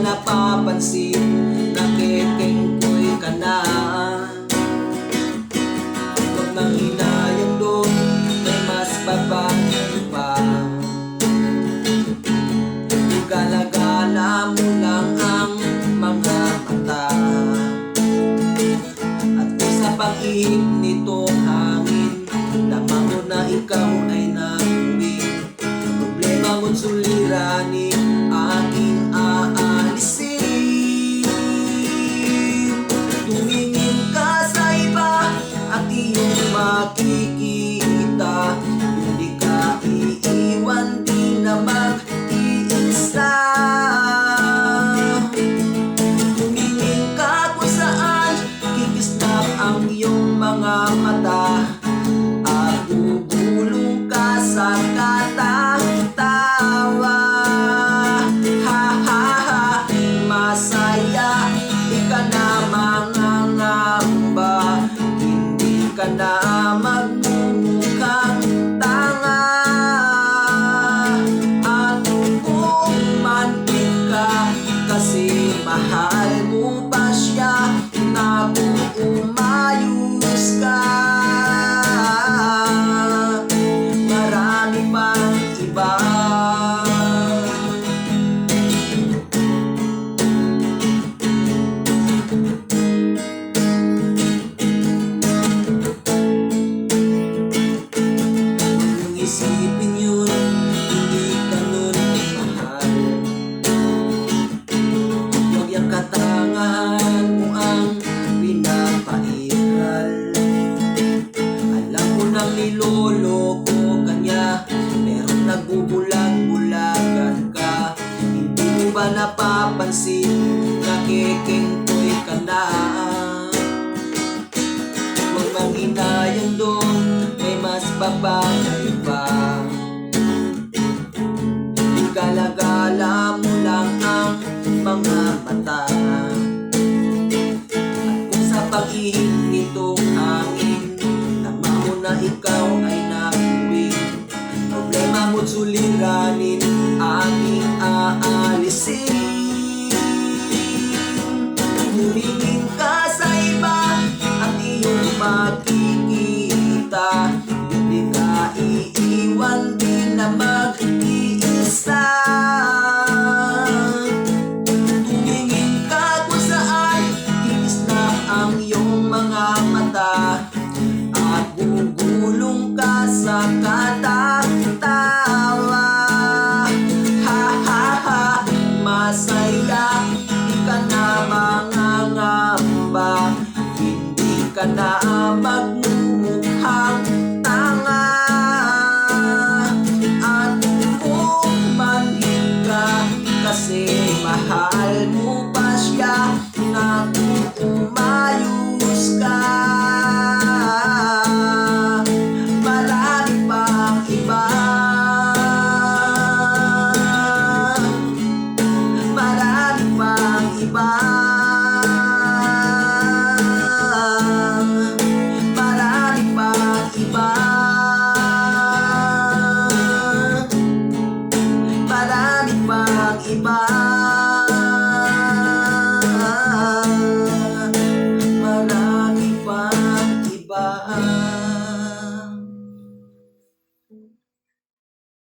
napapansin? Nakikingkoy ka na. Huwag nang hinayang doon, may mas babae pa. Gala-gala mo lang ang mga mata. At sa pag-ihip nitong hangin, lamang mo na ikaw ay nag-uwi. Problema mo't suliranin, aking aalisin. Tumingin ka sa iba at iyong makikita, hindi ka iiwan, di na mag-iisa. Tumingin ka kung saan kikisnap ang iyong mga mata, at gugulong ka sa katawa. Ha ha ha, masaya, di ka na mangangamba, hindi ka na magmumukhang tanga. At umantig ka kasi mahal mo pa siya, na kung umayos ka, marami pang iba. Kung isipin yun, hindi ka nun mahal. Huwag yung katangahan mo ang pinapairal. Alam mo nang niloloko ka niya, pero nagbubulag-bulagan ka. Hindi mo ba napapansin? Nakikingkoy ka na. Huwag manghinayang doon, may mas babae pa. Gala-gala mo lang ang mga mata. At kung sa pag-ihip nitong hangin, lamang mo na ikaw ay nag-uwi. Problema mo't suliranin, aking aalisin. Tumingin ka sa iba at iyong makikita, hindi ka iiwan, di na mag-iisa. Tumingin ka kung saan kikisnap ang iyong mga mata, at gugulong ka sa katawa. Ha ha ha, masaya, di ka na mangangamba, hindi ka na magmumukhang tanga. At umanhin ka kasi mahal mo pa siya, na kung umayos ka, marami pang iba. Marami pang iba.